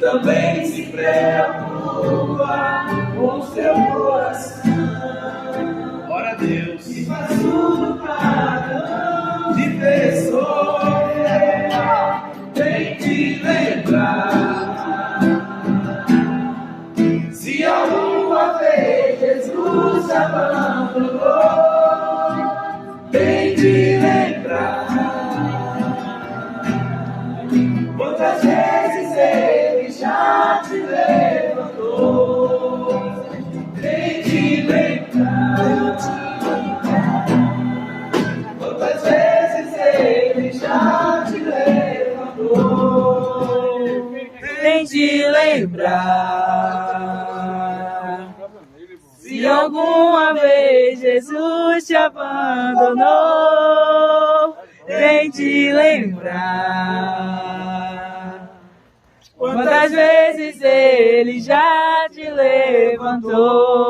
também se preocupa com seu coração. Ora a Deus, e faz tudo para não te ver sofrer, tem te lembrar. Se alguma vez Jesus abandonou, tem te lembrar. Quantas vezes Ele já te levantou, tem te lembrar. Quantas vezes Ele já te levantou, tem te lembrar. Se alguma vez Jesus te abandonou, tem te lembrar. Quantas vezes Ele já te levantou.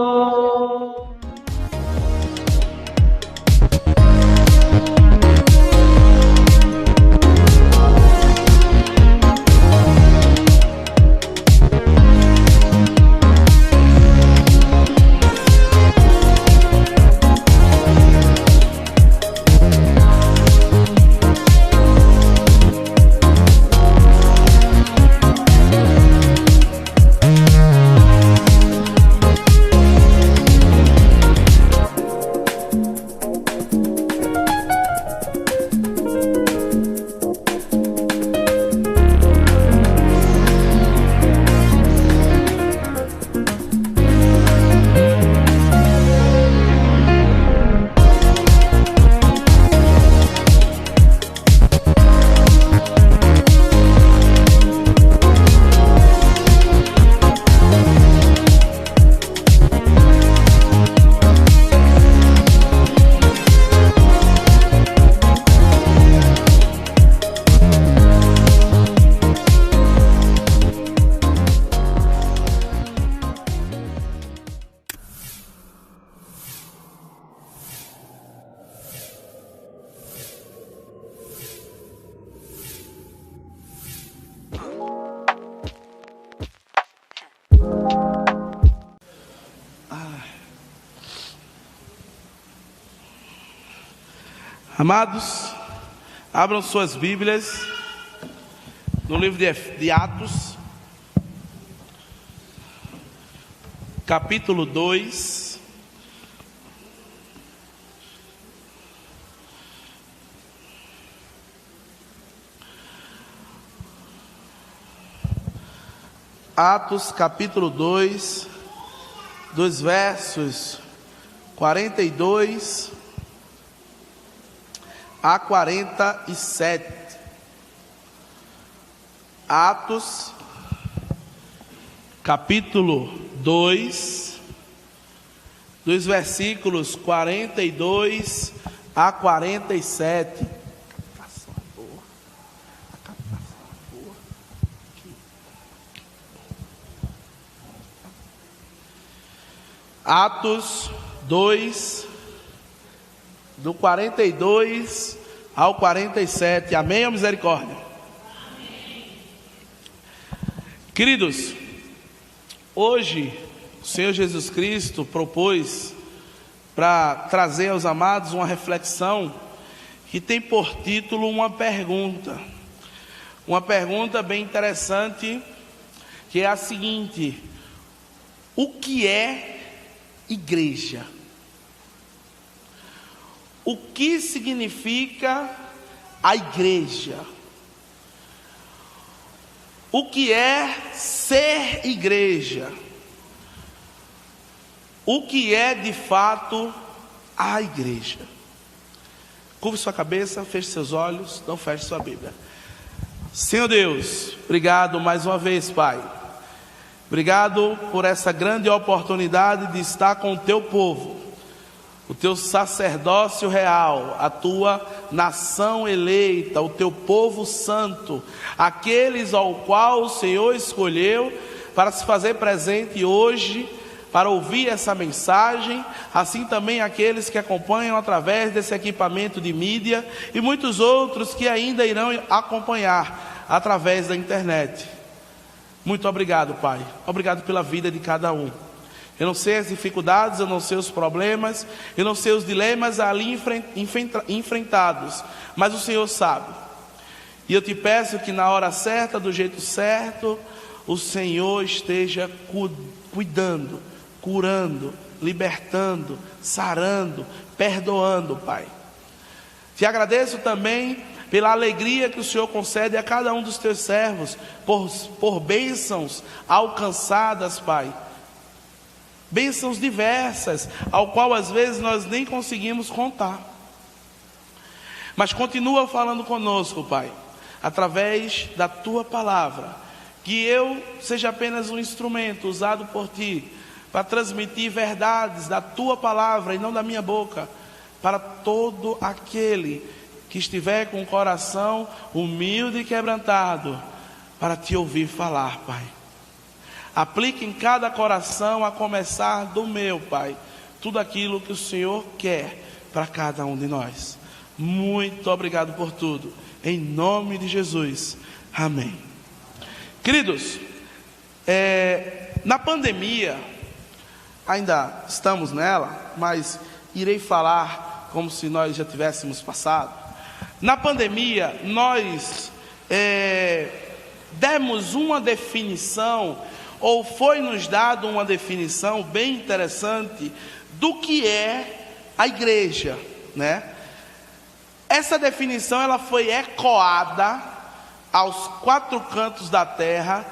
Amados, abram suas Bíblias no livro de Atos, capítulo 2. Atos, capítulo 2, dos versos 42 a 47. Atos, capítulo 2, dos versículos 42 a 47. Atos 2, do 42 ao 47. Amém ou misericórdia? Amém. Queridos, hoje o Senhor Jesus Cristo propôs para trazer aos amados uma reflexão que tem por título uma pergunta bem interessante, que é a seguinte: o que é igreja? O que significa a igreja? O que é ser igreja? O que é de fato a igreja? Curve sua cabeça, feche seus olhos, não feche sua Bíblia. Senhor Deus, obrigado mais uma vez, Pai. Obrigado por essa grande oportunidade de estar com o teu povo, o teu sacerdócio real, a tua nação eleita, o teu povo santo, aqueles ao qual o Senhor escolheu para se fazer presente hoje, para ouvir essa mensagem, assim também aqueles que acompanham através desse equipamento de mídia e muitos outros que ainda irão acompanhar através da internet. Muito obrigado, Pai. Obrigado pela vida de cada um. Eu não sei as dificuldades, eu não sei os problemas, eu não sei os dilemas ali enfrentados, mas o Senhor sabe. E eu te peço que na hora certa, do jeito certo, o Senhor esteja cuidando, curando, libertando, sarando, perdoando, Pai. Te agradeço também pela alegria que o Senhor concede a cada um dos teus servos, por bênçãos alcançadas, Pai. Bênçãos diversas, ao qual às vezes nós nem conseguimos contar. Mas continua falando conosco, Pai, através da Tua palavra. Que eu seja apenas um instrumento usado por Ti, para transmitir verdades da Tua palavra e não da minha boca, para todo aquele que estiver com o coração humilde e quebrantado, para Te ouvir falar, Pai. Aplique em cada coração, a começar do meu, Pai, tudo aquilo que o Senhor quer para cada um de nós. Muito obrigado por tudo, em nome de Jesus, amém. Queridos, na pandemia, ainda estamos nela, mas irei falar como se nós já tivéssemos passado. Na pandemia, nós demos uma definição, ou foi nos dado uma definição bem interessante do que é a igreja, né? Essa definição ela foi ecoada aos quatro cantos da terra,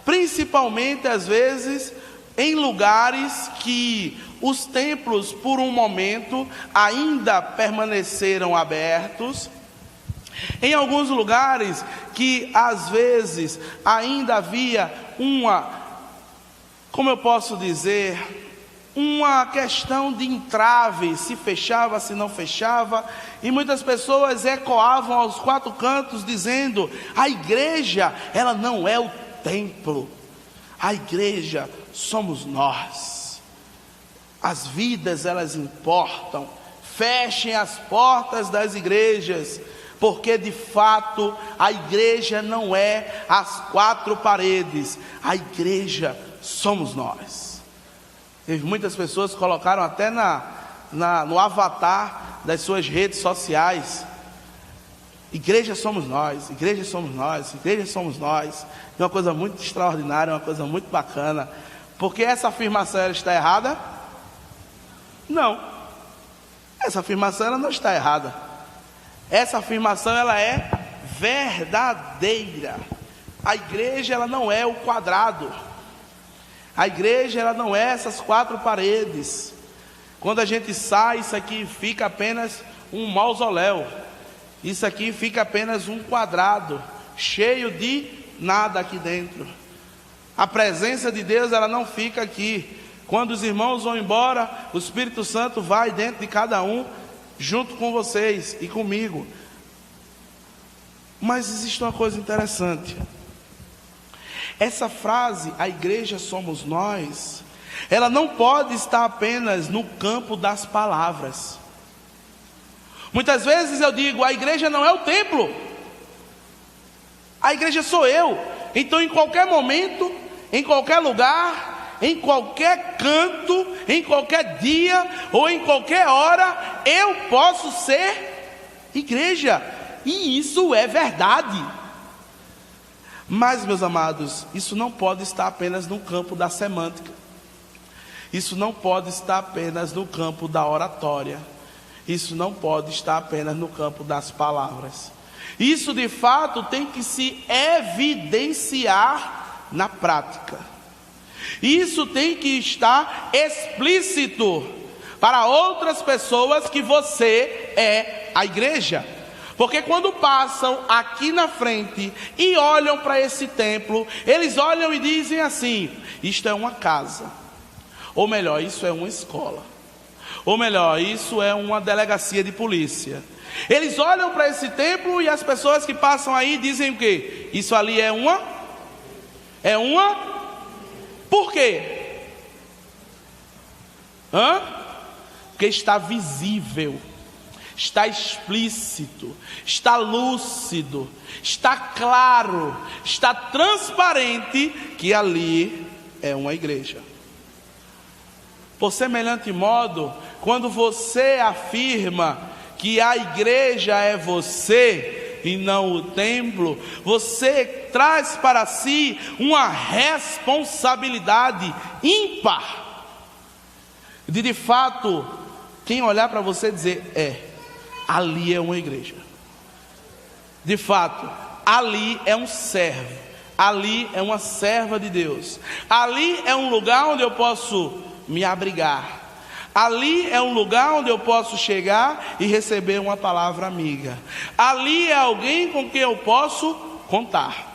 principalmente às vezes em lugares que os templos por um momento ainda permaneceram abertos, em alguns lugares que às vezes ainda havia como eu posso dizer, uma questão de entrave, se fechava, se não fechava, e muitas pessoas ecoavam aos quatro cantos dizendo: a igreja, ela não é o templo, a igreja somos nós, as vidas elas importam, fechem as portas das igrejas, porque de fato a igreja não é as quatro paredes, a igreja somos nós. Muitas pessoas colocaram até no avatar das suas redes sociais: igreja somos nós, igreja somos nós, igreja somos nós. É uma coisa muito extraordinária, uma coisa muito bacana. Porque essa afirmação ela está errada? Não. Essa afirmação ela não está errada. Essa afirmação ela é verdadeira. A igreja ela não é o quadrado. A igreja ela não é essas 4 paredes. Quando a gente sai, isso aqui fica apenas um mausoléu. Isso aqui fica apenas um quadrado, cheio de nada aqui dentro. A presença de Deus ela não fica aqui. Quando os irmãos vão embora, o Espírito Santo vai dentro de cada um, junto com vocês e comigo. Mas existe uma coisa interessante. Essa frase, a igreja somos nós, ela não pode estar apenas no campo das palavras. Muitas vezes eu digo: a igreja não é o templo, a igreja sou eu. Então em qualquer momento, em qualquer lugar, em qualquer canto, em qualquer dia ou em qualquer hora, eu posso ser igreja. E isso é verdade. Mas, meus amados, isso não pode estar apenas no campo da semântica. Isso não pode estar apenas no campo da oratória. Isso não pode estar apenas no campo das palavras. Isso de fato tem que se evidenciar na prática. Isso tem que estar explícito para outras pessoas que você é a igreja. Porque quando passam aqui na frente e olham para esse templo, eles olham e dizem assim: isto é uma casa. Ou melhor, isso é uma escola. Ou melhor, isso é uma delegacia de polícia. Eles olham para esse templo e as pessoas que passam aí dizem o quê? Isso ali é uma? Por quê? Porque está visível, está explícito, está lúcido, está claro, está transparente que ali é uma igreja. Por semelhante modo, quando você afirma que a igreja é você e não o templo, você traz para si uma responsabilidade ímpar de fato, quem olhar para você dizer: ali é uma igreja. De fato, ali é um servo, ali é uma serva de Deus, ali é um lugar onde eu posso me abrigar, ali é um lugar onde eu posso chegar e receber uma palavra amiga, ali é alguém com quem eu posso contar.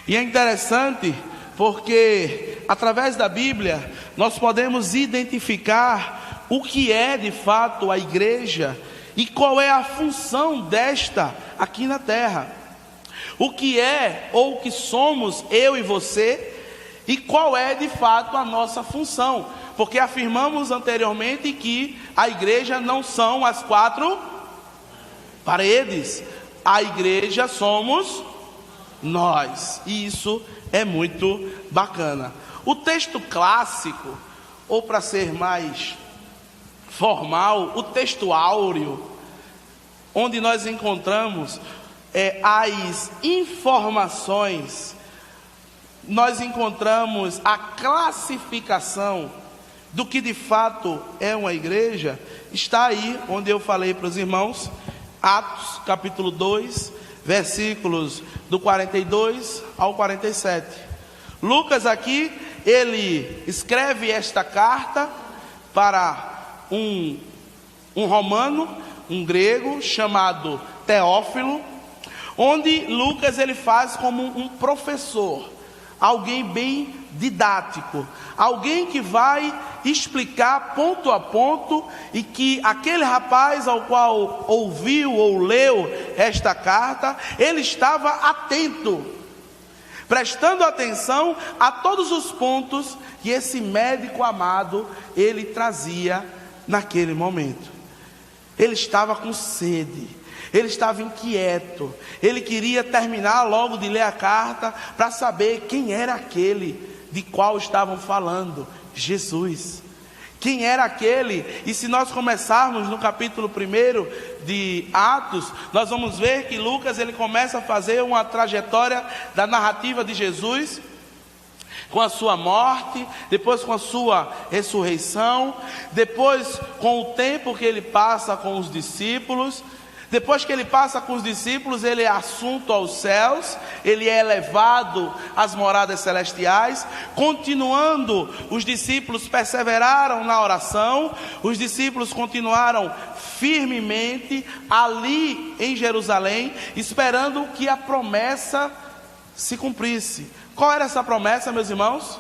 E é interessante porque através da Bíblia nós podemos identificar o que é de fato a igreja e qual é a função desta aqui na terra. O que é ou o que somos eu e você e qual é de fato a nossa função. Porque afirmamos anteriormente que a igreja não são as 4 paredes. A igreja somos nós. E isso é muito bacana. O texto clássico, ou para ser mais formal, o texto áureo, onde nós encontramos as informações, nós encontramos a classificação do que de fato é uma igreja, está aí onde eu falei para os irmãos, Atos capítulo 2, versículos do 42 ao 47. Lucas aqui, ele escreve esta carta para um romano, um grego chamado Teófilo, onde Lucas ele faz como um professor, alguém bem didático, alguém que vai explicar ponto a ponto e que aquele rapaz ao qual ouviu ou leu esta carta, ele estava atento, prestando atenção a todos os pontos que esse médico amado ele trazia naquele momento. Ele estava com sede, ele estava inquieto, ele queria terminar logo de ler a carta para saber quem era aquele de qual estavam falando, Jesus. Quem era aquele? E se nós começarmos no capítulo 1 de Atos, nós vamos ver que Lucas ele começa a fazer uma trajetória da narrativa de Jesus, com a sua morte, depois com a sua ressurreição, depois com o tempo que ele passa com os discípulos. Depois que ele passa com os discípulos, ele é assunto aos céus, ele é elevado às moradas celestiais. Continuando, os discípulos perseveraram na oração, os discípulos continuaram firmemente ali em Jerusalém, esperando que a promessa se cumprisse. Qual era essa promessa, meus irmãos?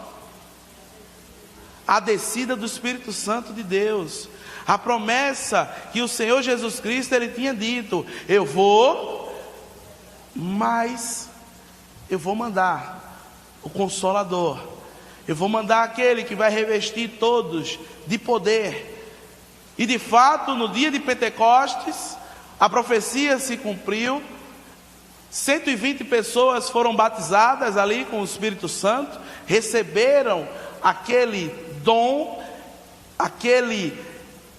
A descida do Espírito Santo de Deus. A promessa que o Senhor Jesus Cristo ele tinha dito: eu vou, mas eu vou mandar o Consolador, eu vou mandar aquele que vai revestir todos de poder. E de fato, no dia de Pentecostes, a profecia se cumpriu. 120 pessoas foram batizadas ali com o Espírito Santo, receberam aquele dom, aquele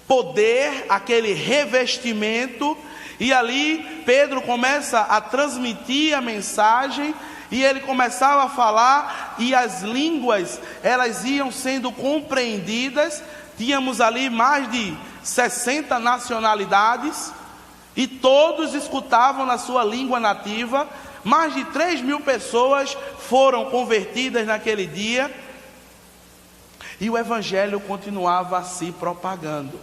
poder, aquele revestimento. E ali Pedro começa a transmitir a mensagem, e ele começava a falar, e as línguas elas iam sendo compreendidas. Tínhamos ali mais de 60 nacionalidades, e todos escutavam na sua língua nativa. Mais de 3.000 pessoas foram convertidas naquele dia, e o evangelho continuava se propagando.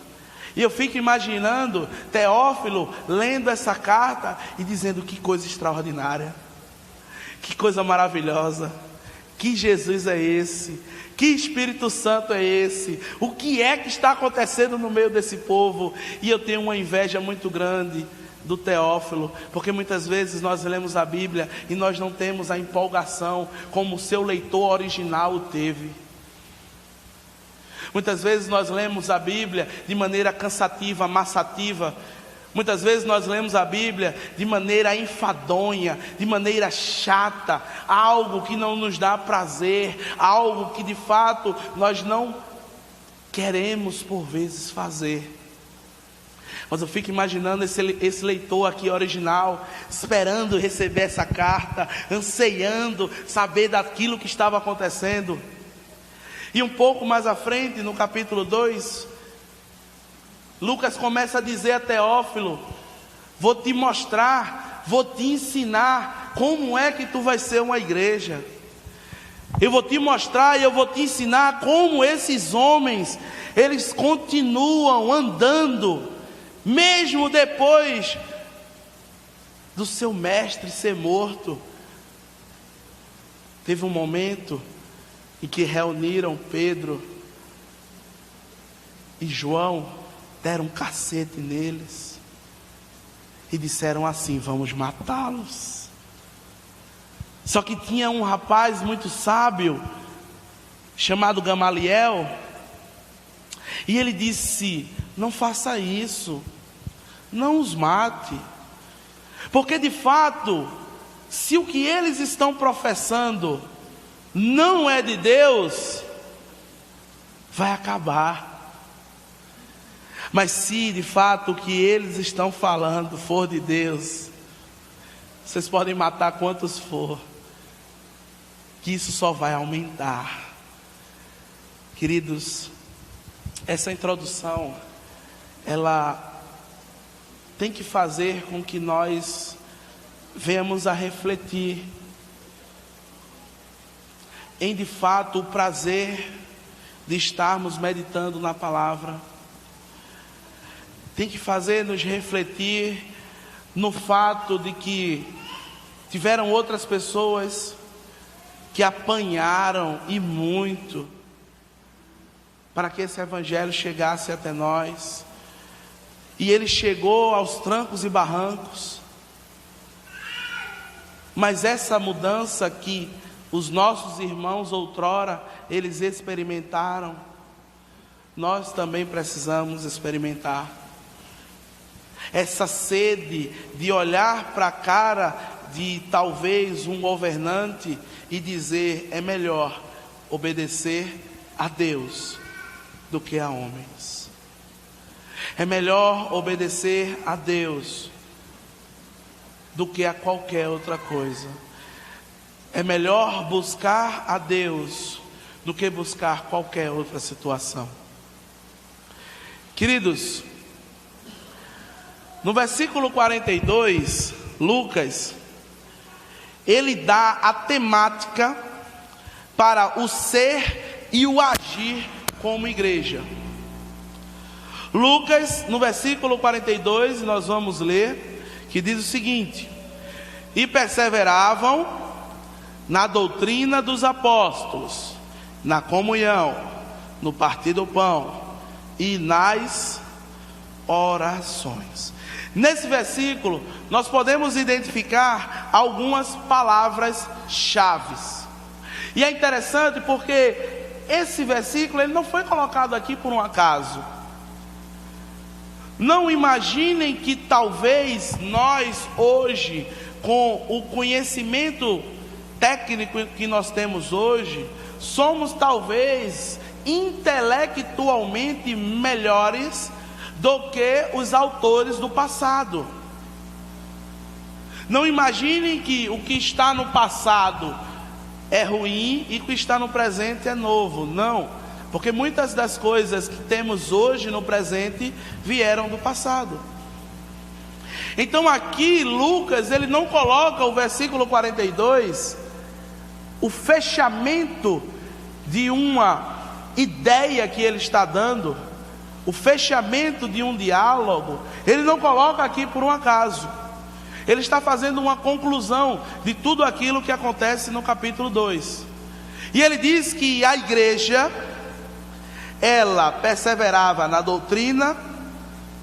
E eu fico imaginando Teófilo lendo essa carta e dizendo: que coisa extraordinária, que coisa maravilhosa, que Jesus é esse, que Espírito Santo é esse, o que é que está acontecendo no meio desse povo. E eu tenho uma inveja muito grande do Teófilo, porque muitas vezes nós lemos a Bíblia e nós não temos a empolgação como o seu leitor original teve. Muitas vezes nós lemos a Bíblia de maneira cansativa, massativa. Muitas vezes nós lemos a Bíblia de maneira enfadonha, de maneira chata, algo que não nos dá prazer, algo que de fato nós não queremos por vezes fazer. Mas eu fico imaginando esse leitor aqui original, esperando receber essa carta, anseiando saber daquilo que estava acontecendo. E um pouco mais à frente, no capítulo 2, Lucas começa a dizer a Teófilo: vou te mostrar, vou te ensinar como é que tu vai ser uma igreja. Eu vou te mostrar e eu vou te ensinar como esses homens, eles continuam andando, mesmo depois do seu mestre ser morto. Teve um momento em que reuniram Pedro e João, deram um cacete neles e disseram assim: vamos matá-los. Só que tinha um rapaz muito sábio chamado Gamaliel, e ele disse: não faça isso, não os mate, porque de fato, se o que eles estão professando não é de Deus, vai acabar. Mas se de fato o que eles estão falando for de Deus, vocês podem matar quantos for, que isso só vai aumentar. Queridos, essa introdução, ela tem que fazer com que nós venhamos a refletir em de fato o prazer de estarmos meditando na palavra. Tem que fazer-nos refletir no fato de que tiveram outras pessoas que apanharam e muito para que esse evangelho chegasse até nós, e ele chegou aos trancos e barrancos. Mas essa mudança que os nossos irmãos outrora eles experimentaram, nós também precisamos experimentar. Essa sede de olhar para a cara de talvez um governante e dizer: é melhor obedecer a Deus do que a homens. É melhor obedecer a Deus do que a qualquer outra coisa. É melhor buscar a Deus do que buscar qualquer outra situação. Queridos, no versículo 42, Lucas, ele dá a temática para o ser e o agir como igreja. Lucas, no versículo 42, nós vamos ler, que diz o seguinte: e perseveravam na doutrina dos apóstolos, na comunhão, no partir do pão e nas orações. Nesse versículo, nós podemos identificar algumas palavras-chave. E é interessante porque esse versículo ele não foi colocado aqui por um acaso. Não imaginem que talvez nós hoje, com o conhecimento técnico que nós temos hoje, somos talvez intelectualmente melhores do que os autores do passado. Não imaginem que o que está no passado é ruim e o que está no presente é novo. Não, porque muitas das coisas que temos hoje no presente vieram do passado. Então aqui Lucas, ele não coloca o versículo 42, o fechamento de uma ideia que ele está dando, o fechamento de um diálogo, ele não coloca aqui por um acaso. Ele está fazendo uma conclusão de tudo aquilo que acontece no capítulo 2. E ele diz que a igreja, ela perseverava na doutrina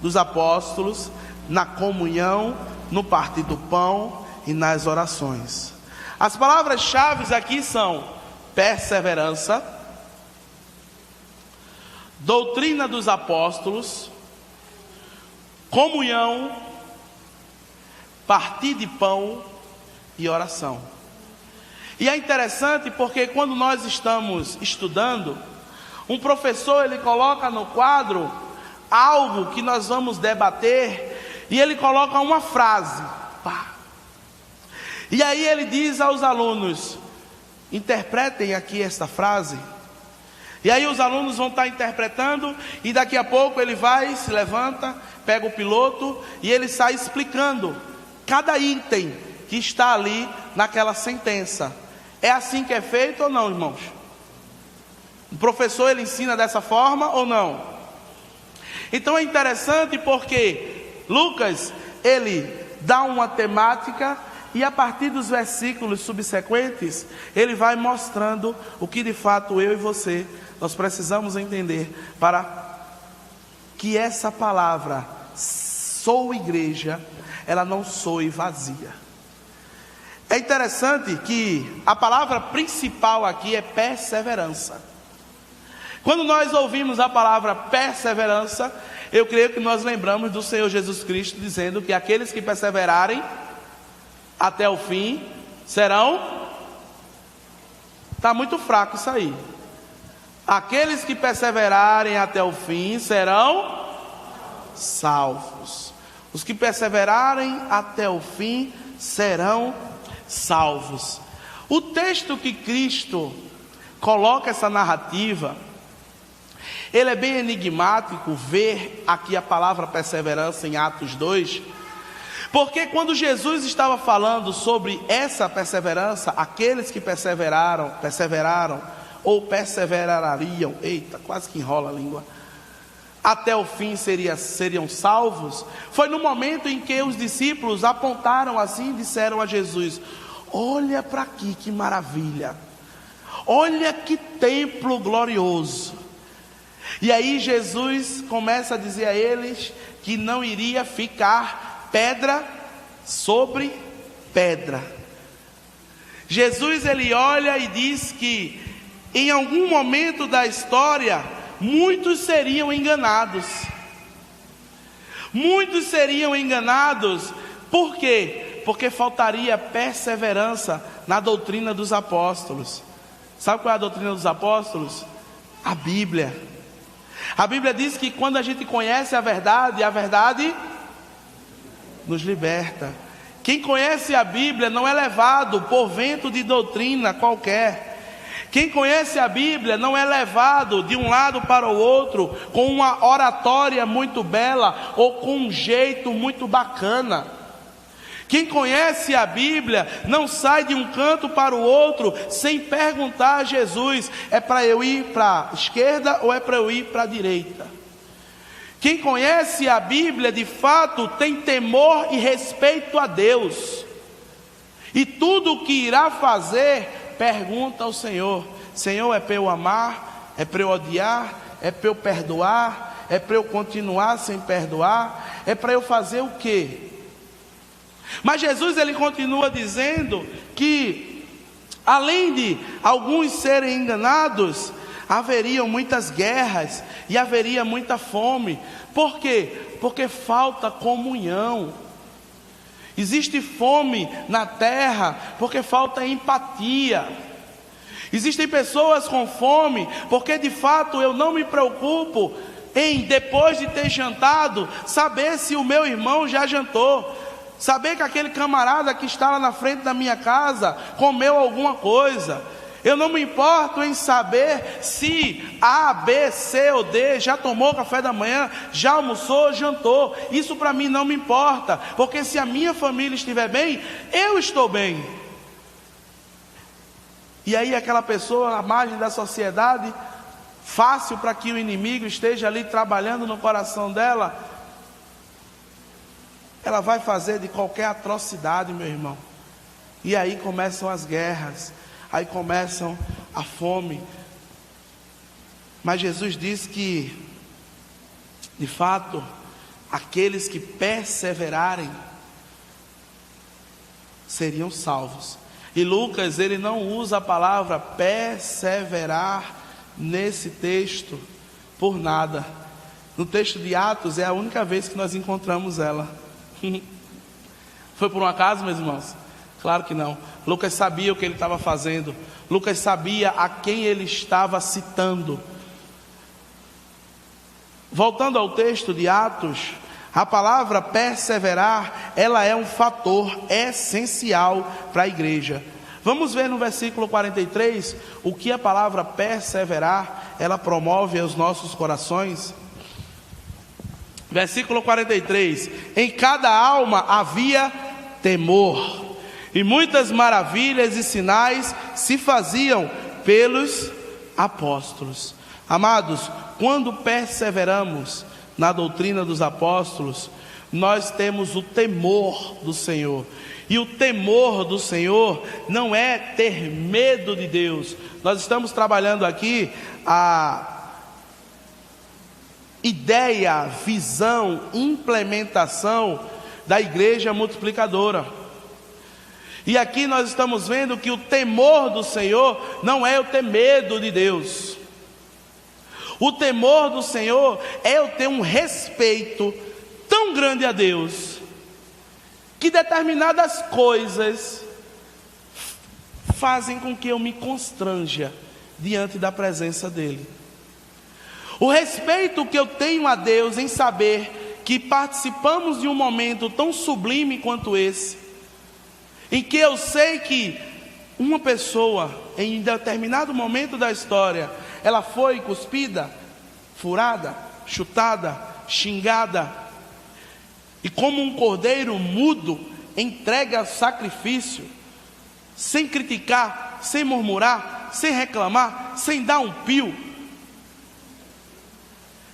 dos apóstolos, na comunhão, no partir do pão e nas orações. As palavras-chave aqui são perseverança, doutrina dos apóstolos, comunhão, partir de pão e oração. E é interessante porque quando nós estamos estudando, um professor ele coloca no quadro algo que nós vamos debater e ele coloca uma frase. Pá. E aí ele diz aos alunos: interpretem aqui esta frase. E aí os alunos vão estar interpretando e daqui a pouco ele vai, se levanta, pega o piloto e ele sai explicando cada item que está ali naquela sentença. É assim que é feito ou não, irmãos? O professor ele ensina dessa forma ou não? Então é interessante porque Lucas ele dá uma temática e a partir dos versículos subsequentes ele vai mostrando o que de fato eu e você nós precisamos entender para que essa palavra sou igreja, ela não soe vazia. É interessante que a palavra principal aqui é perseverança. Quando nós ouvimos a palavra perseverança, eu creio que nós lembramos do Senhor Jesus Cristo dizendo que aqueles que perseverarem até o fim serão... Está muito fraco isso aí. Aqueles que perseverarem até o fim serão salvos. Os que perseverarem até o fim serão salvos. O texto que Cristo coloca essa narrativa, ele é bem enigmático ver aqui a palavra perseverança em Atos 2, porque quando Jesus estava falando sobre essa perseverança, aqueles que perseveraram ou perseverariam, eita, quase que enrola a língua, até o fim seriam salvos, foi no momento em que os discípulos apontaram assim e disseram a Jesus: olha para aqui que maravilha, olha que templo glorioso. E aí Jesus começa a dizer a eles que não iria ficar pedra sobre pedra. Jesus ele olha e diz que em algum momento da história muitos seriam enganados. Muitos seriam enganados, por quê? Porque faltaria perseverança na doutrina dos apóstolos. Sabe qual é a doutrina dos apóstolos? A Bíblia. A Bíblia diz que quando a gente conhece a verdade nos liberta. Quem conhece a Bíblia não é levado por vento de doutrina qualquer. Quem conhece a Bíblia não é levado de um lado para o outro com uma oratória muito bela ou com um jeito muito bacana. Quem conhece a Bíblia não sai de um canto para o outro sem perguntar a Jesus: é para eu ir para a esquerda ou é para eu ir para a direita? Quem conhece a Bíblia de fato tem temor e respeito a Deus. E tudo o que irá fazer, pergunta ao Senhor: Senhor, é para eu amar? É para eu odiar? É para eu perdoar? É para eu continuar sem perdoar? É para eu fazer o quê? Mas Jesus, ele continua dizendo que, além de alguns serem enganados, haveriam muitas guerras e haveria muita fome. Por quê? Porque falta comunhão. Existe fome na terra porque falta empatia. Existem pessoas com fome porque de fato eu não me preocupo em, depois de ter jantado, saber se o meu irmão já jantou, saber que aquele camarada que está lá na frente da minha casa comeu alguma coisa. Eu não me importo em saber se A, B, C ou D já tomou café da manhã, já almoçou, jantou. Isso para mim não me importa, porque se a minha família estiver bem, eu estou bem. E aí aquela pessoa à margem da sociedade, fácil para que o inimigo esteja ali trabalhando no coração dela, ela vai fazer de qualquer atrocidade, meu irmão. E aí começam as guerras, aí começam a fome. Mas Jesus diz que, de fato, aqueles que perseverarem seriam salvos. E Lucas, ele não usa a palavra perseverar nesse texto por nada. No texto de Atos é a única vez que nós encontramos ela. Foi por um acaso, meus irmãos? Claro que não. Lucas sabia o que ele estava fazendo. Lucas sabia a quem ele estava citando. Voltando ao texto de Atos, a palavra perseverar, ela é um fator essencial para a igreja. Vamos ver no versículo 43 o que a palavra perseverar, ela promove aos nossos corações. Versículo 43: em cada alma havia temor, e muitas maravilhas e sinais se faziam pelos apóstolos. Amados, quando perseveramos na doutrina dos apóstolos, nós temos o temor do Senhor. E o temor do Senhor não é ter medo de Deus. Nós estamos trabalhando aqui a ideia, visão, implementação da igreja multiplicadora. E aqui nós estamos vendo que o temor do Senhor não é eu ter medo de Deus. O temor do Senhor é eu ter um respeito tão grande a Deus, que determinadas coisas fazem com que eu me constranja diante da presença dEle. O respeito que eu tenho a Deus em saber que participamos de um momento tão sublime quanto esse, em que eu sei que uma pessoa, em determinado momento da história, ela foi cuspida, furada, chutada, xingada, e como um cordeiro mudo, entregue ao sacrifício, sem criticar, sem murmurar, sem reclamar, sem dar um pio.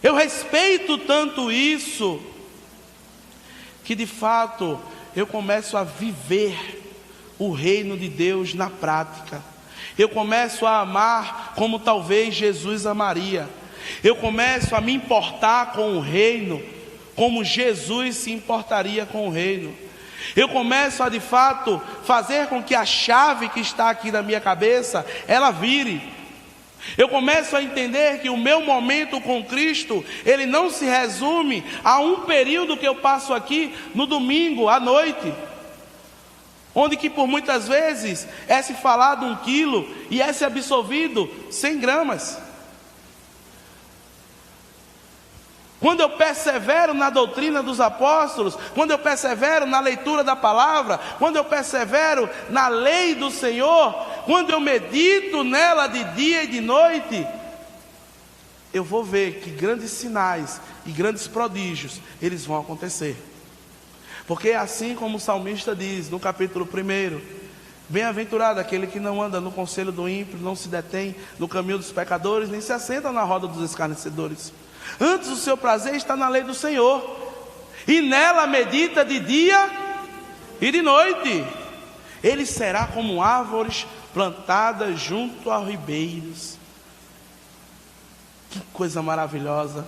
Eu respeito tanto isso, que de fato eu começo a viver o reino de Deus na prática. Eu começo a amar como talvez Jesus amaria. Eu começo a me importar com o reino como Jesus se importaria com o reino. Eu começo a de fato fazer com que a chave que está aqui na minha cabeça, ela vire. Eu começo a entender que o meu momento com Cristo, ele não se resume a um período que eu passo aqui no domingo à noite, onde que por muitas vezes é se falado 1 quilo e é se absorvido 100 gramas. quando eu persevero na doutrina dos apóstolos, quando eu persevero na leitura da palavra, quando eu persevero na lei do Senhor, quando eu medito nela de dia e de noite, eu vou ver que grandes sinais e grandes prodígios, eles vão acontecer. Porque é assim como o salmista diz no capítulo 1: bem-aventurado aquele que não anda no conselho do ímpio, não se detém no caminho dos pecadores, nem se assenta na roda dos escarnecedores. Antes o seu prazer está na lei do Senhor, e nela medita de dia e de noite. Ele será como árvores plantadas junto a ribeiros. Que coisa maravilhosa.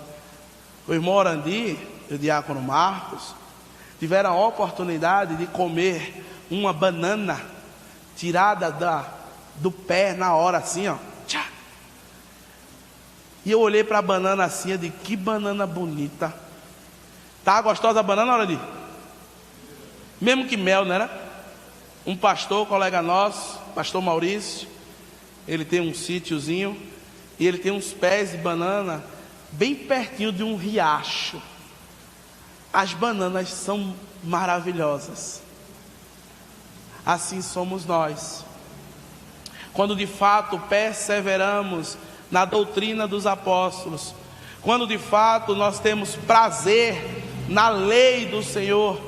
O irmão Orandi e o diácono Marcos tiveram a oportunidade de comer uma banana tirada do pé na hora, assim, ó. Tchá. E eu olhei para a banana assim, eu disse: que banana bonita. Tá gostosa a banana, Orandi? Mesmo que mel, não era? Um pastor, colega nosso, pastor Maurício, ele tem um sítiozinho e ele tem uns pés de banana bem pertinho de um riacho. As bananas são maravilhosas. Assim somos nós. Quando de fato perseveramos na doutrina dos apóstolos, quando de fato nós temos prazer na lei do Senhor,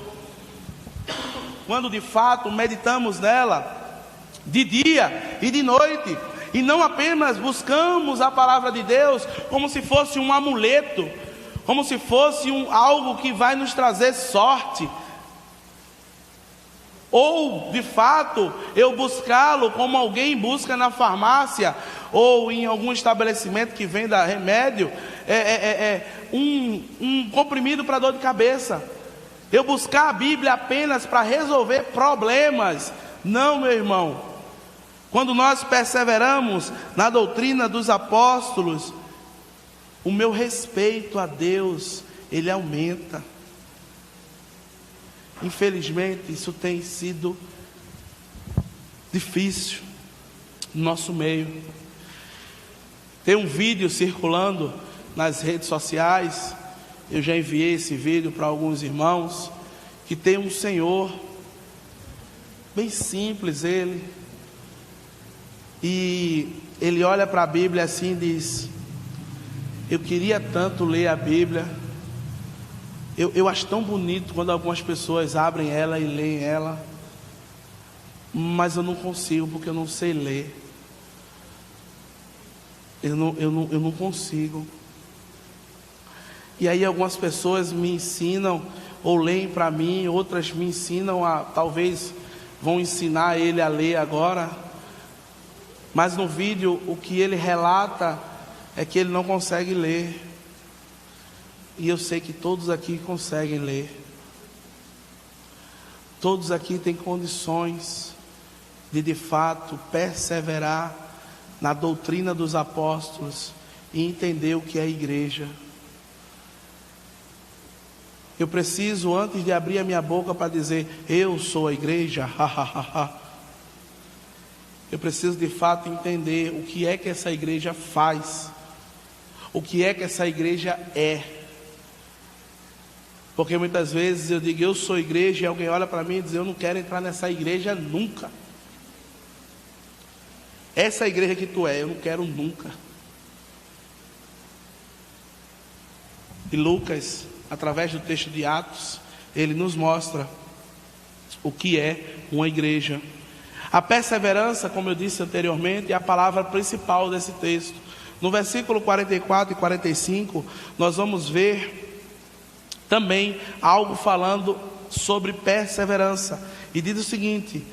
quando de fato meditamos nela de dia e de noite, e não apenas buscamos a palavra de Deus como se fosse um amuleto, como se fosse algo que vai nos trazer sorte, ou de fato eu buscá-lo como alguém busca na farmácia ou em algum estabelecimento que venda remédio, um comprimido para dor de cabeça, eu buscar a Bíblia apenas para resolver problemas. Não, meu irmão. Quando nós perseveramos na doutrina dos apóstolos, o meu respeito a Deus, ele aumenta. Infelizmente, isso tem sido difícil no nosso meio. Tem um vídeo circulando nas redes sociais, eu já enviei esse vídeo para alguns irmãos, que tem um senhor, bem simples ele, e ele olha para a Bíblia assim e diz: eu queria tanto ler a Bíblia, eu acho tão bonito quando algumas pessoas abrem ela e leem ela, mas eu não consigo, porque eu não sei ler. Eu não consigo. E aí algumas pessoas me ensinam, ou leem para mim, outras me ensinam talvez vão ensinar ele a ler agora. Mas no vídeo o que ele relata é que ele não consegue ler. E eu sei que todos aqui conseguem ler. Todos aqui têm condições de fato perseverar na doutrina dos apóstolos e entender o que é a igreja. Eu preciso, antes de abrir a minha boca para dizer eu sou a igreja, eu preciso de fato entender o que é que essa igreja faz, o que é que essa igreja é. Porque muitas vezes eu digo eu sou igreja e alguém olha para mim e diz: eu não quero entrar nessa igreja nunca. Essa igreja que tu é, eu não quero nunca. E Lucas, através do texto de Atos, ele nos mostra o que é uma igreja. A perseverança, como eu disse anteriormente, é a palavra principal desse texto. No versículo 44 e 45, nós vamos ver também algo falando sobre perseverança. E diz o seguinte,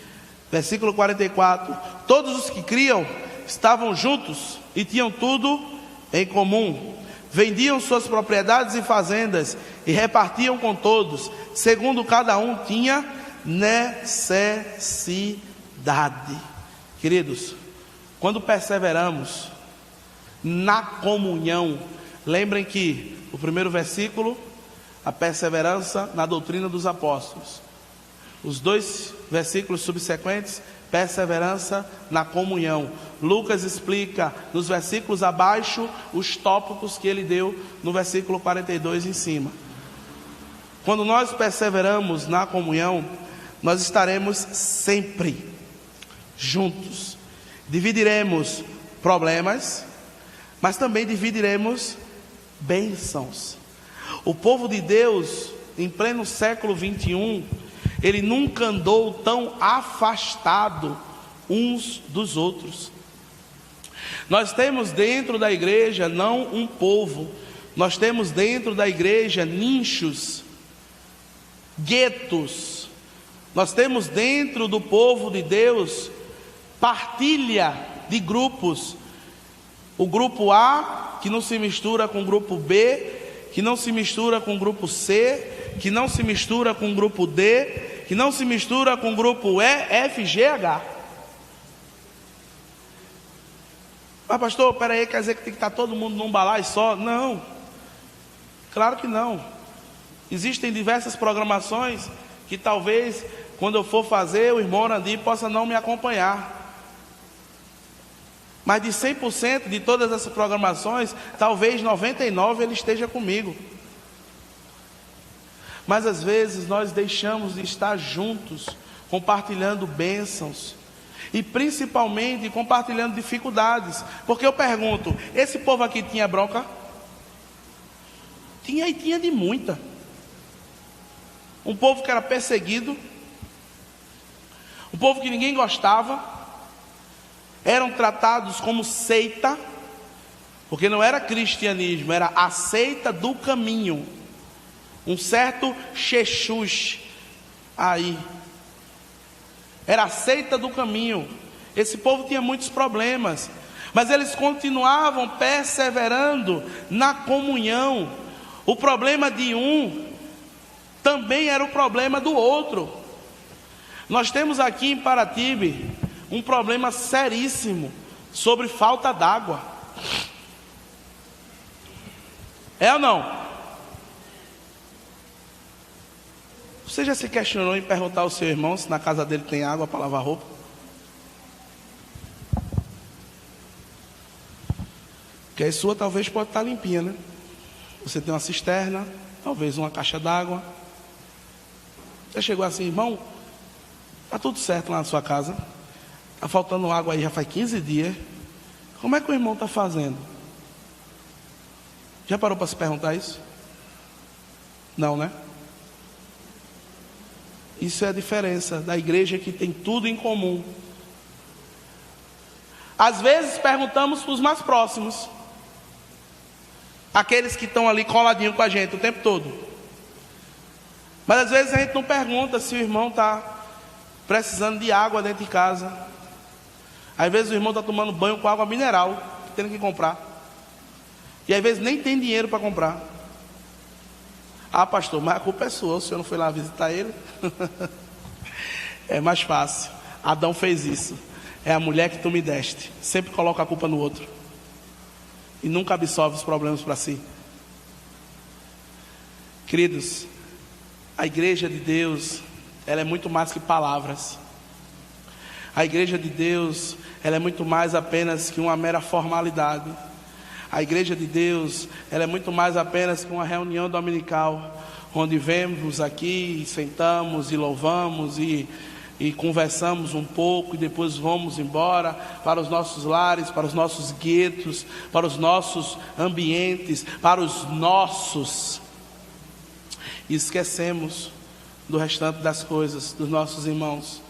versículo 44: todos os que criam estavam juntos e tinham tudo em comum. Vendiam suas propriedades e fazendas e repartiam com todos, segundo cada um tinha necessidade. Queridos, quando perseveramos na comunhão, lembrem que o primeiro versículo, a perseverança na doutrina dos apóstolos. Os dois versículos subsequentes, perseverança na comunhão. Lucas explica nos versículos abaixo os tópicos que ele deu no versículo 42 em cima. Quando nós perseveramos na comunhão, nós estaremos sempre juntos. Dividiremos problemas, mas também dividiremos bênçãos. O povo de Deus, em pleno século 21, ele nunca andou tão afastado uns dos outros. Nós temos dentro da igreja não um povo, nós temos dentro da igreja nichos, guetos. Nós temos dentro do povo de Deus partilha de grupos. O grupo A, que não se mistura com o grupo B, que não se mistura com o grupo C, que não se mistura com o grupo D, que não se mistura com o grupo E, F, G, H. Mas pastor, peraí, quer dizer que tem que estar todo mundo num balaio só? Não, claro que não. Existem diversas programações que talvez quando eu for fazer, o irmão Orandi possa não me acompanhar. Mas de 100% de todas essas programações, talvez 99% ele esteja comigo. Mas às vezes nós deixamos de estar juntos, compartilhando bênçãos, e principalmente compartilhando dificuldades. Porque eu pergunto, esse povo aqui tinha bronca? Tinha, e tinha de muita. Um povo que era perseguido, um povo que ninguém gostava, eram tratados como seita, porque não era cristianismo, era a seita do caminho. Um certo Jesus aí, era a seita do caminho. Esse povo tinha muitos problemas, mas eles continuavam perseverando na comunhão. O problema de um também era o problema do outro. Nós temos aqui em Paratibe um problema seríssimo sobre falta d'água. É ou não? Você já se questionou em perguntar ao seu irmão se na casa dele tem água para lavar roupa? Porque a sua talvez pode estar limpinha, né? Você tem uma cisterna, talvez uma caixa d'água. Você chegou assim, irmão, está tudo certo lá na sua casa, está faltando água aí já faz 15 dias, como é que o irmão está fazendo? Já parou para se perguntar isso? Não, né? Isso é a diferença da igreja que tem tudo em comum. Às vezes perguntamos para os mais próximos, aqueles que estão ali coladinho com a gente o tempo todo. Mas às vezes a gente não pergunta se o irmão está precisando de água dentro de casa. Às vezes o irmão está tomando banho com água mineral, tendo que comprar. E às vezes nem tem dinheiro para comprar. Ah, pastor, mas a culpa é sua, o senhor não foi lá visitar ele? É mais fácil. Adão fez isso. É a mulher que tu me deste. Sempre coloca a culpa no outro e nunca absorve os problemas para si. Queridos, a igreja de Deus, ela é muito mais que palavras. A igreja de Deus, ela é muito mais apenas que uma mera formalidade. A igreja de Deus, ela é muito mais apenas que uma reunião dominical, onde vemos aqui, sentamos e louvamos e conversamos um pouco e depois vamos embora para os nossos lares, para os nossos guetos, para os nossos ambientes, para os nossos. E esquecemos do restante das coisas, dos nossos irmãos.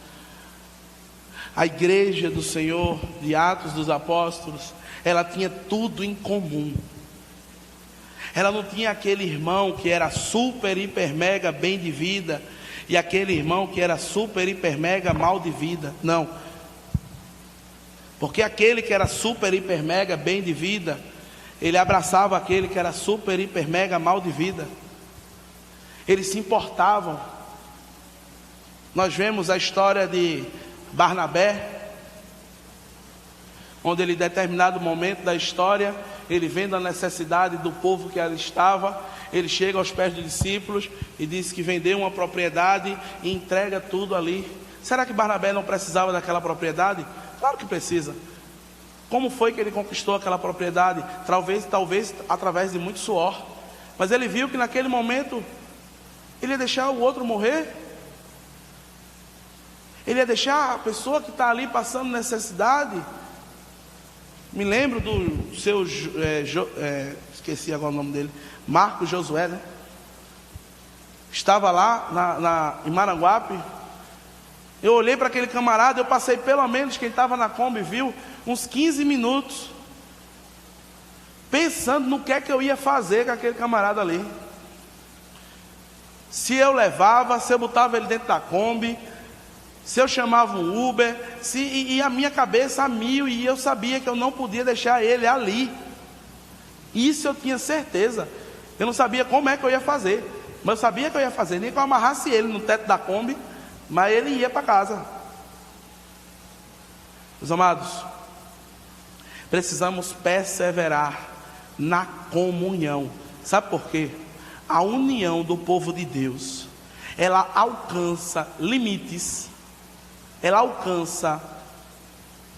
A igreja do Senhor, de Atos dos Apóstolos, ela tinha tudo em comum. Ela não tinha aquele irmão que era super, hiper, mega bem de vida e aquele irmão que era super, hiper, mega mal de vida. Não. Porque aquele que era super, hiper, mega bem de vida, ele abraçava aquele que era super, hiper, mega mal de vida. Eles se importavam. Nós vemos a história de Barnabé, onde ele, em determinado momento da história, ele vendo a necessidade do povo que ali estava, ele chega aos pés dos discípulos e diz que vendeu uma propriedade e entrega tudo ali Será que Barnabé não precisava daquela propriedade? Claro que precisa. Como foi que ele conquistou aquela propriedade? Talvez através de muito suor. Mas ele viu que naquele momento ele ia deixar o outro morrer. Ele ia deixar a pessoa que está ali passando necessidade. Me lembro do seu esqueci agora o nome dele, Marcos Josué, né? Estava lá em Maranguape. Eu olhei para aquele camarada, eu passei pelo menos, quem estava na Kombi viu, uns 15 minutos pensando no que é que eu ia fazer com aquele camarada ali. Se eu levava, se eu botava ele dentro da Kombi, se eu chamava um Uber, e a minha cabeça a mil, e eu sabia que eu não podia deixar ele ali. Isso eu tinha certeza. Eu não sabia como é que eu ia fazer, mas eu sabia que eu ia fazer, nem que eu amarrasse ele no teto da Kombi, mas ele ia para casa. Meus amados, precisamos perseverar na comunhão. Sabe por quê? A união do povo de Deus, ela alcança limites, ela alcança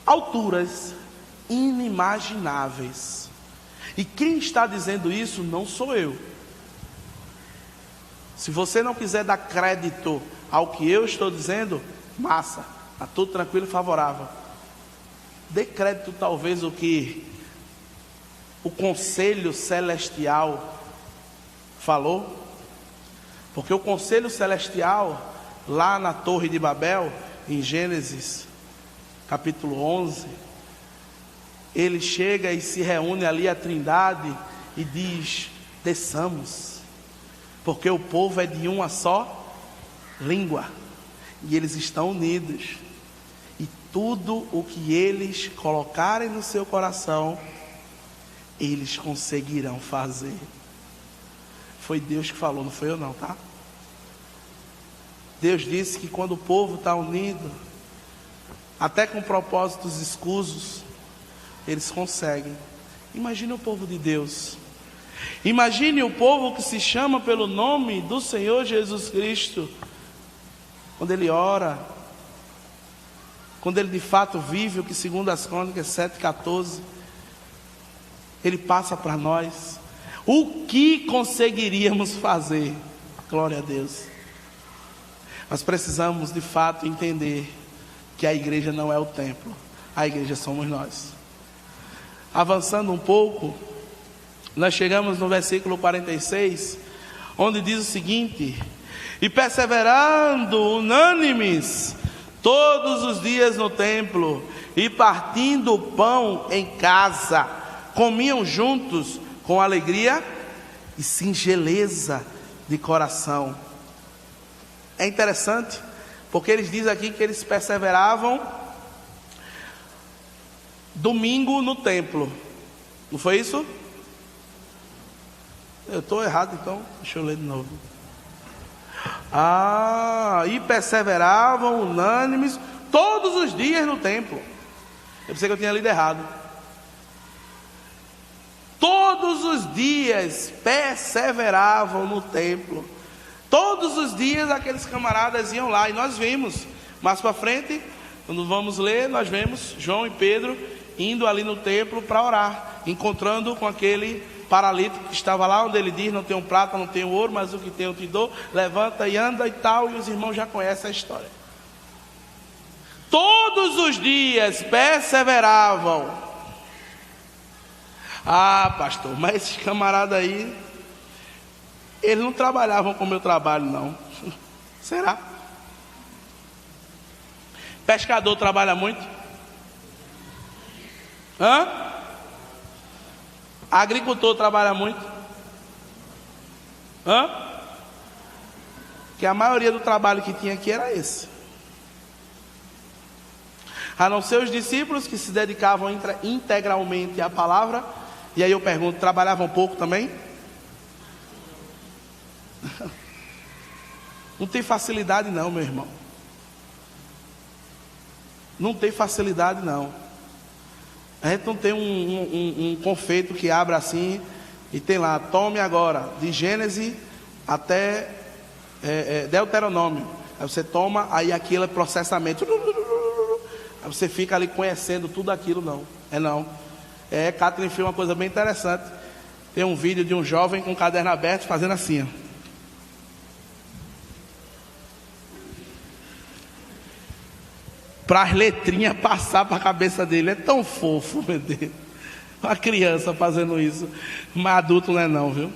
alturas inimagináveis. E quem está dizendo isso não sou eu. Se você não quiser dar crédito ao que eu estou dizendo, massa, está tudo tranquilo e favorável. Dê crédito talvez o que o conselho celestial falou. Porque o conselho celestial, lá na Torre de Babel, em Gênesis capítulo 11, ele chega e se reúne ali a Trindade e diz: desçamos, porque o povo é de uma só língua, e eles estão unidos, e tudo o que eles colocarem no seu coração, eles conseguirão fazer. Foi Deus que falou, não foi eu não, tá? Deus disse que quando o povo está unido, até com propósitos escusos, eles conseguem. Imagine o povo de Deus. Imagine o povo que se chama pelo nome do Senhor Jesus Cristo. Quando ele ora, quando ele de fato vive o que segundo as Crônicas 7,14, ele passa para nós. O que conseguiríamos fazer? Glória a Deus. Nós precisamos de fato entender que a igreja não é o templo, a igreja somos nós. Avançando um pouco, nós chegamos no versículo 46, onde diz o seguinte: e perseverando unânimes todos os dias no templo, e partindo o pão em casa, comiam juntos com alegria e singeleza de coração. É interessante, porque eles dizem aqui que eles perseveravam domingo no templo. Não foi isso? Eu estou errado, então deixa eu ler de novo. E perseveravam unânimes todos os dias no templo. Eu pensei que eu tinha lido errado. Todos os dias perseveravam no templo. Todos os dias aqueles camaradas iam lá, e nós vimos mais para frente, quando vamos ler, nós vemos João e Pedro indo ali no templo para orar, encontrando com aquele paralítico que estava lá, onde ele diz: não tenho prata, não tenho ouro, mas o que tenho eu te dou, levanta e anda e tal, e os irmãos já conhecem a história. Todos os dias perseveravam. Pastor, mas esses camaradas aí, eles não trabalhavam como eu trabalho, não. Será? Pescador trabalha muito? Agricultor trabalha muito? Que a maioria do trabalho que tinha aqui era esse. A não ser os discípulos que se dedicavam integralmente à palavra. E aí eu pergunto, trabalhavam pouco também? Não tem facilidade não, meu irmão. Não tem facilidade não. A gente não tem um confeito que abre assim e tem lá: tome agora, de Gênesis até Deuteronômio. Aí você toma, aí aquilo é processamento. Aí você fica ali conhecendo tudo aquilo, não. Não. Catherine fez uma coisa bem interessante. Tem um vídeo de um jovem com um caderno aberto fazendo assim, ó. Para as letrinhas passar para a cabeça dele. É tão fofo, meu Deus. Uma criança fazendo isso. Mas adulto não é não, viu?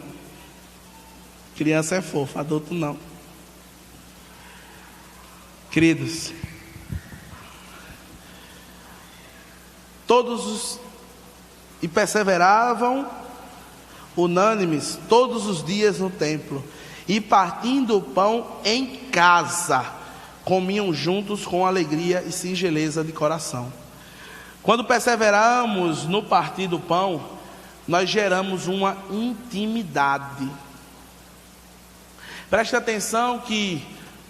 Criança é fofo, adulto não. Queridos, e perseveravam unânimes todos os dias no templo, e partindo o pão em casa, comiam juntos com alegria e singeleza de coração. Quando perseveramos no partir do pão, nós geramos uma intimidade. Preste atenção que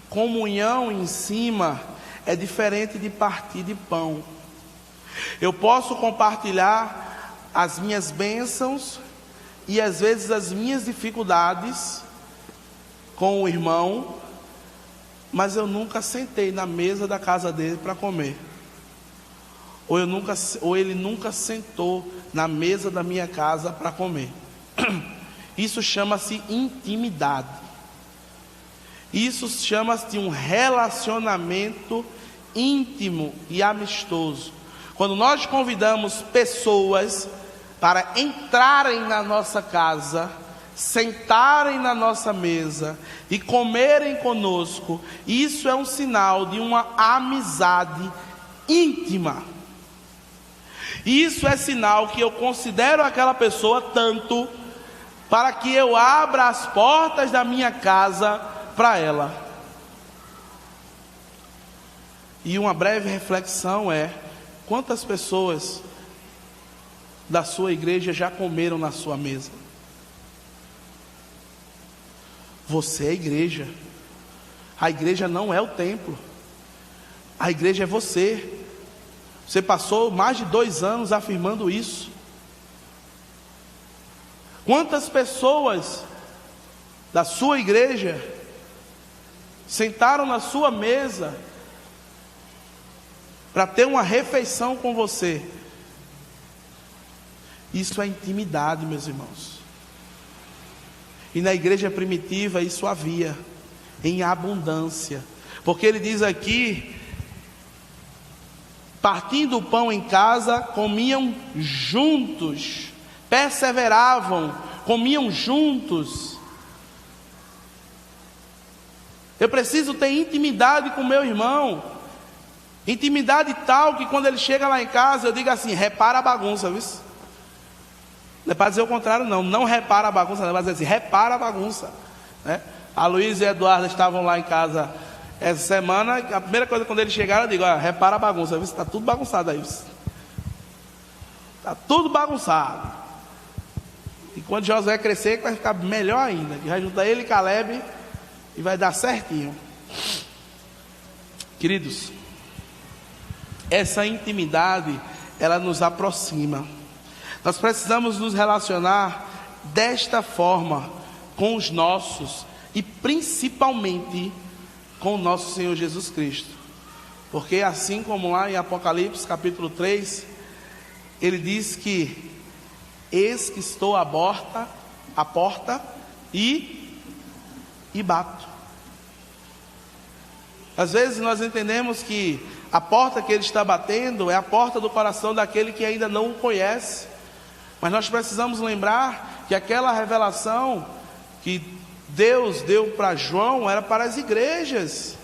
comunhão em cima é diferente de partir de pão. Eu posso compartilhar as minhas bênçãos e às vezes as minhas dificuldades com o irmão, mas eu nunca sentei na mesa da casa dele para comer. Ou ele nunca sentou na mesa da minha casa para comer. Isso chama-se intimidade. Isso chama-se de um relacionamento íntimo e amistoso. Quando nós convidamos pessoas para entrarem na nossa casa, sentarem na nossa mesa e comerem conosco, isso é um sinal de uma amizade íntima. Isso é sinal que eu considero aquela pessoa tanto para que eu abra as portas da minha casa para ela. E uma breve reflexão é: quantas pessoas da sua igreja já comeram na sua mesa? Você é a igreja. A igreja não é o templo. A igreja é você. Você passou mais de 2 anos afirmando isso. Quantas pessoas da sua igreja sentaram na sua mesa para ter uma refeição com você? Isso é intimidade, meus irmãos. E na igreja primitiva isso havia em abundância, porque ele diz aqui: partindo o pão em casa, comiam juntos, perseveravam, comiam juntos. Eu preciso ter intimidade com meu irmão, intimidade tal que quando ele chega lá em casa eu digo assim: repara a bagunça, viu? Não é para dizer o contrário, não repara a bagunça, não, mas dizer assim: repara a bagunça, né? A Luísa e a Eduarda estavam lá em casa essa semana. A primeira coisa, quando eles chegaram, eu digo: repara a bagunça, está tudo bagunçado aí, está tudo bagunçado. E quando Josué crescer, vai ficar melhor ainda, que vai juntar ele e Caleb e vai dar certinho. Queridos, essa intimidade, ela nos aproxima. Nós precisamos nos relacionar desta forma com os nossos e principalmente com o nosso Senhor Jesus Cristo. Porque assim como lá em Apocalipse capítulo 3, ele diz que: eis que estou à porta e bato. Às vezes nós entendemos que a porta que ele está batendo é a porta do coração daquele que ainda não o conhece. Mas nós precisamos lembrar que aquela revelação que Deus deu para João era para as igrejas,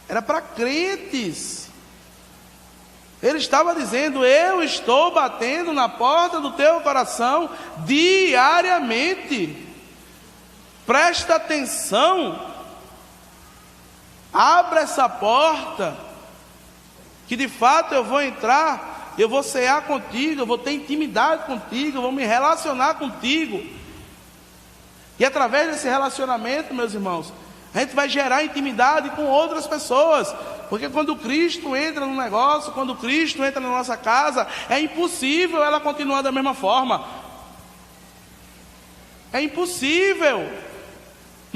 era para crentes. Ele estava dizendo: eu estou batendo na porta do teu coração diariamente. Presta atenção, abra essa porta, que de fato eu vou entrar. Eu vou cear contigo, eu vou ter intimidade contigo, eu vou me relacionar contigo. E através desse relacionamento, meus irmãos, a gente vai gerar intimidade com outras pessoas. Porque quando Cristo entra no negócio, quando Cristo entra na nossa casa, é impossível ela continuar da mesma forma. É impossível.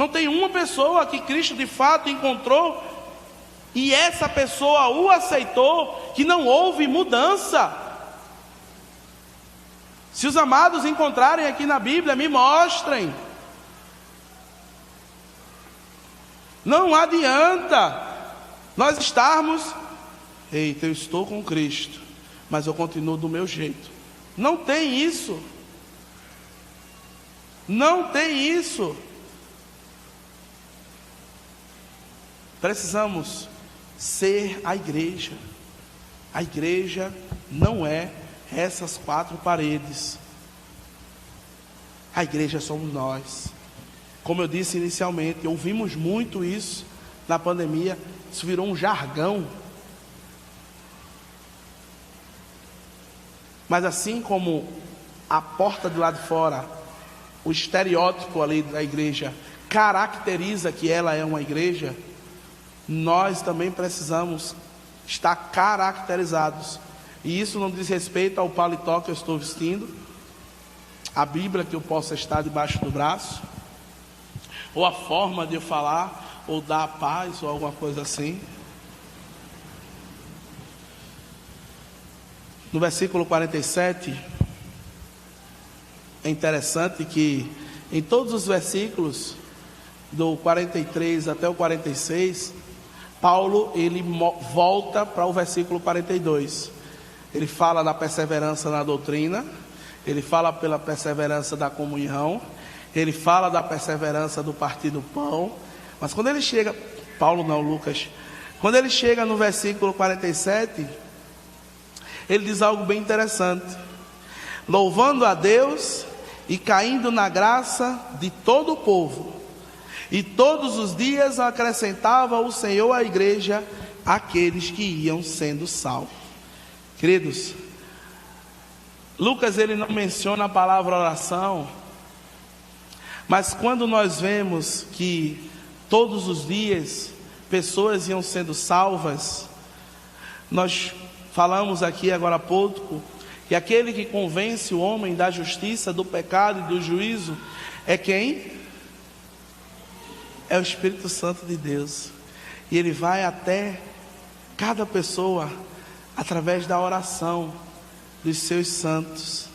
Não tem uma pessoa que Cristo de fato encontrou e essa pessoa o aceitou, que não houve mudança. Se os amados encontrarem aqui na Bíblia, me mostrem. Não adianta nós estarmos, eita, eu estou com Cristo, mas eu continuo do meu jeito. Não tem isso. Não tem isso. Precisamos ser a igreja. A igreja não é essas quatro paredes. A igreja somos nós. Como eu disse inicialmente, ouvimos muito isso na pandemia. Isso virou um jargão. Mas assim como a porta do lado de fora, o estereótipo ali da igreja caracteriza que ela é uma igreja, nós também precisamos estar caracterizados. E isso não diz respeito ao paletó que eu estou vestindo, a Bíblia que eu possa estar debaixo do braço, ou a forma de eu falar, ou dar paz, ou alguma coisa assim. No versículo 47, é interessante que em todos os versículos, do 43 até o 46, Paulo ele volta para o versículo 42. Ele fala da perseverança na doutrina, ele fala pela perseverança da comunhão, ele fala da perseverança do partir do pão. Mas quando ele chega, Paulo não, Lucas, quando ele chega no versículo 47, ele diz algo bem interessante: louvando a Deus e caindo na graça de todo o povo, e todos os dias acrescentava o Senhor à igreja aqueles que iam sendo salvos. Queridos, Lucas ele não menciona a palavra oração, mas quando nós vemos que todos os dias pessoas iam sendo salvas, nós falamos aqui agora há pouco que aquele que convence o homem da justiça, do pecado e do juízo é quem? É o Espírito Santo de Deus. E ele vai até cada pessoa através da oração dos seus santos.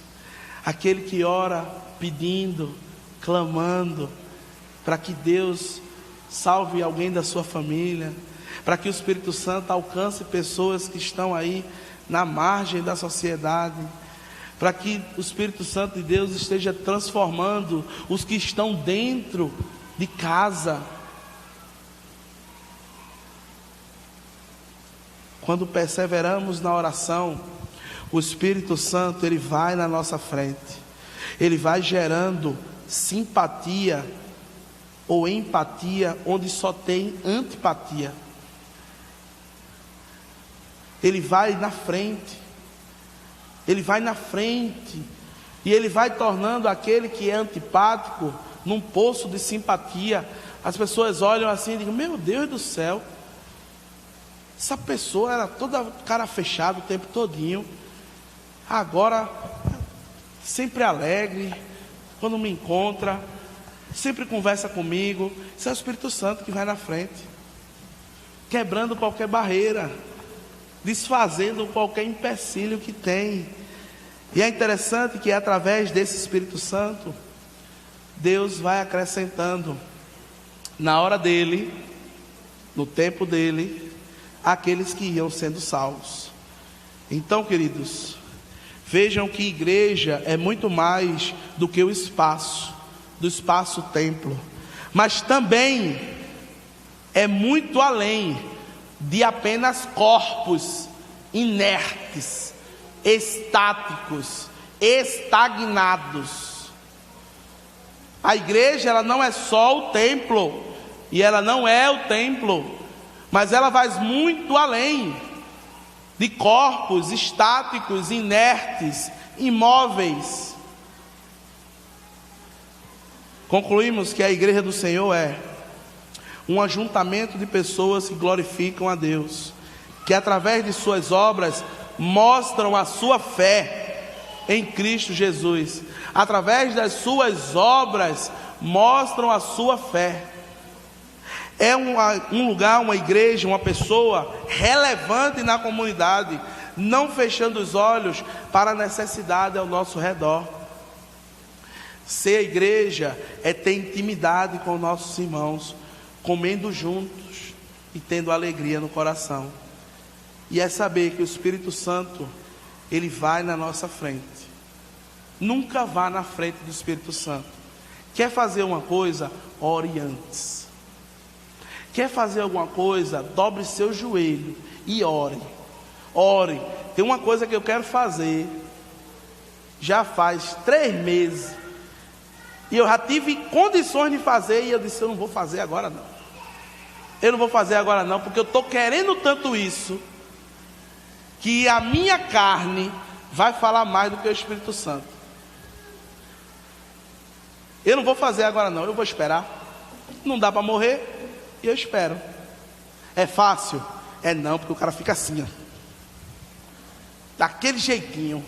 Aquele que ora pedindo, clamando para que Deus salve alguém da sua família, para que o Espírito Santo alcance pessoas que estão aí na margem da sociedade, para que o Espírito Santo de Deus esteja transformando os que estão dentro de casa. Quando perseveramos na oração, o Espírito Santo ele vai na nossa frente, ele vai gerando simpatia ou empatia onde só tem antipatia. Ele vai na frente, ele vai na frente, e ele vai tornando aquele que é antipático num poço de simpatia. As pessoas olham assim e dizem: meu Deus do céu, essa pessoa era toda cara fechada o tempo todinho, agora sempre alegre, quando me encontra, sempre conversa comigo. Isso é o Espírito Santo que vai na frente, quebrando qualquer barreira, desfazendo qualquer empecilho que tem. E é interessante que através desse Espírito Santo, Deus vai acrescentando na hora dele, no tempo dele, aqueles que iam sendo salvos. Então, queridos, vejam que igreja é muito mais do que o espaço, do espaço-templo, mas também é muito além de apenas corpos inertes, estáticos, estagnados. A igreja ela não é só o templo, e ela não é o templo, mas ela vai muito além de corpos estáticos, inertes, imóveis. Concluímos que a igreja do Senhor é um ajuntamento de pessoas que glorificam a Deus, que através de suas obras mostram a sua fé em Cristo Jesus. Através das suas obras mostram a sua fé. É um lugar, uma igreja, uma pessoa relevante na comunidade, não fechando os olhos para a necessidade ao nosso redor. Ser igreja é ter intimidade com nossos irmãos, comendo juntos e tendo alegria no coração. E é saber que o Espírito Santo, ele vai na nossa frente. Nunca vá na frente do Espírito Santo. Quer fazer uma coisa? Ore antes. Quer fazer alguma coisa? Dobre seu joelho e ore. Ore. Tem uma coisa que eu quero fazer. Já faz 3 meses. E eu já tive condições de fazer. E eu disse, eu não vou fazer agora não. Eu não vou fazer agora não. Porque eu estou querendo tanto isso, que a minha carne vai falar mais do que o Espírito Santo. Eu não vou fazer agora não. Eu vou esperar. Não dá para morrer. E eu espero. É fácil? É não, porque o cara fica assim, ó, daquele jeitinho,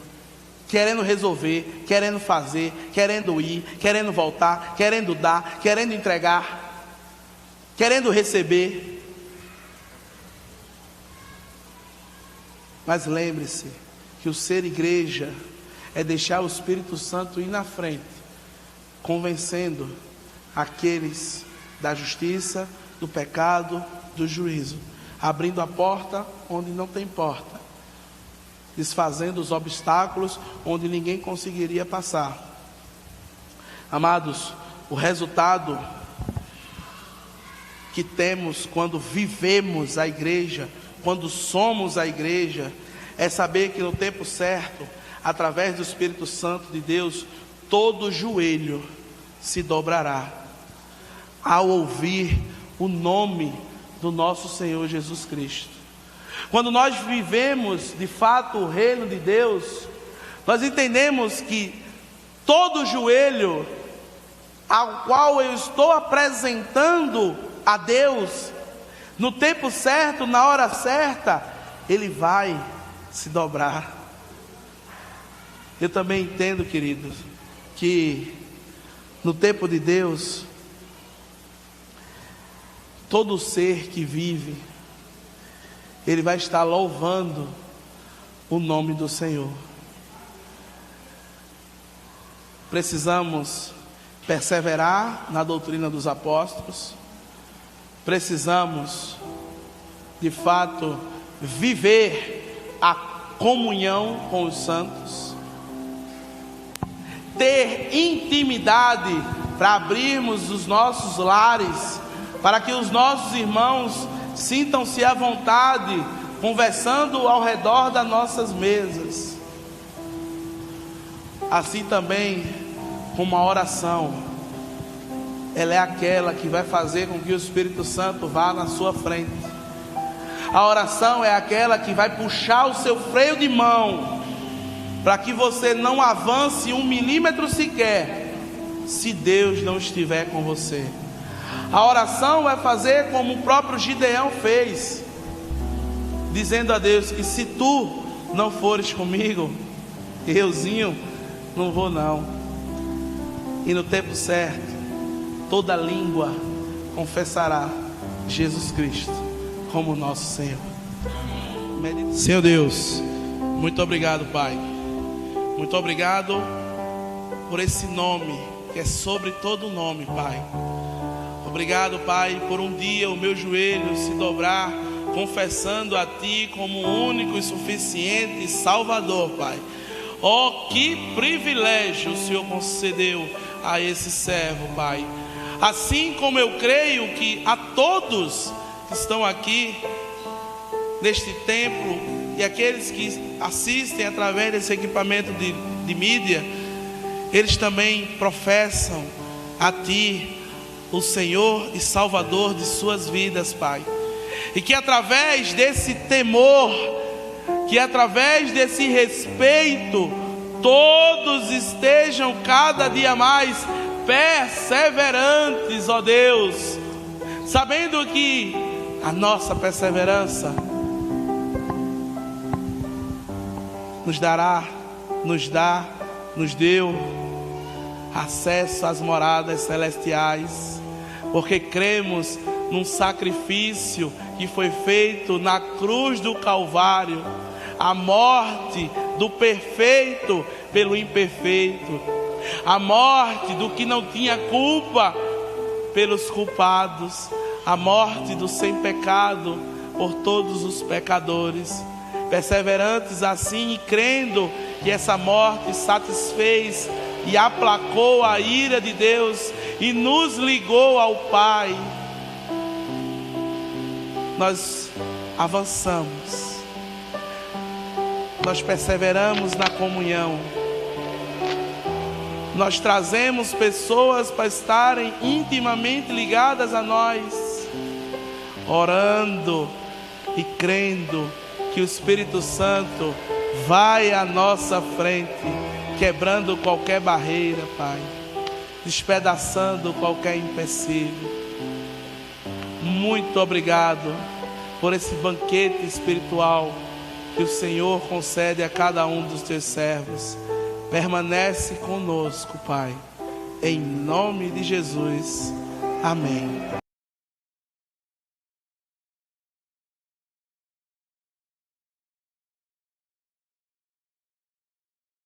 querendo resolver, querendo fazer, querendo ir, querendo voltar, querendo dar, querendo entregar, querendo receber. Mas lembre-se que o ser igreja é deixar o Espírito Santo ir na frente, convencendo aqueles da justiça, do pecado, do juízo, abrindo a porta onde não tem porta, desfazendo os obstáculos onde ninguém conseguiria passar. Amados, o resultado que temos quando vivemos a igreja, quando somos a igreja, é saber que no tempo certo, através do Espírito Santo de Deus, todo joelho se dobrará ao ouvir o nome do nosso Senhor Jesus Cristo. Quando nós vivemos de fato o reino de Deus, nós entendemos que todo joelho ao qual eu estou apresentando a Deus, no tempo certo, na hora certa, ele vai se dobrar. Eu também entendo, queridos, que no tempo de Deus, todo ser que vive, ele vai estar louvando o nome do Senhor. Precisamos perseverar na doutrina dos apóstolos. Precisamos, de fato, viver a comunhão com os santos. Ter intimidade para abrirmos os nossos lares, para que os nossos irmãos sintam-se à vontade, conversando ao redor das nossas mesas. Assim também, como a oração, ela é aquela que vai fazer com que o Espírito Santo vá na sua frente. A oração é aquela que vai puxar o seu freio de mão, para que você não avance 1 milímetro sequer, se Deus não estiver com você. A oração vai fazer como o próprio Gideão fez, dizendo a Deus que se tu não fores comigo, euzinho não vou não. E no tempo certo, toda língua confessará Jesus Cristo como nosso Senhor. Senhor Deus, muito obrigado, Pai. Muito obrigado por esse nome que é sobre todo nome, Pai. Obrigado, Pai, por um dia o meu joelho se dobrar, confessando a Ti como único e suficiente Salvador, Pai. Oh, que privilégio o Senhor concedeu a esse servo, Pai. Assim como eu creio que a todos que estão aqui neste templo e aqueles que assistem através desse equipamento de mídia, eles também professam a Ti, o Senhor e Salvador de suas vidas, Pai. E que através desse temor, que através desse respeito, todos estejam cada dia mais perseverantes, ó Deus, sabendo que a nossa perseverança nos deu acesso às moradas celestiais, porque cremos num sacrifício que foi feito na cruz do Calvário, a morte do perfeito pelo imperfeito, a morte do que não tinha culpa pelos culpados, a morte do sem pecado por todos os pecadores. Perseverantes assim e crendo que essa morte satisfez e aplacou a ira de Deus e nos ligou ao Pai, nós avançamos, nós perseveramos na comunhão, nós trazemos pessoas para estarem intimamente ligadas a nós, orando e crendo que o Espírito Santo vai à nossa frente, quebrando qualquer barreira, Pai, despedaçando qualquer empecilho. Muito obrigado por esse banquete espiritual que o Senhor concede a cada um dos teus servos. Permanece conosco, Pai, em nome de Jesus. Amém.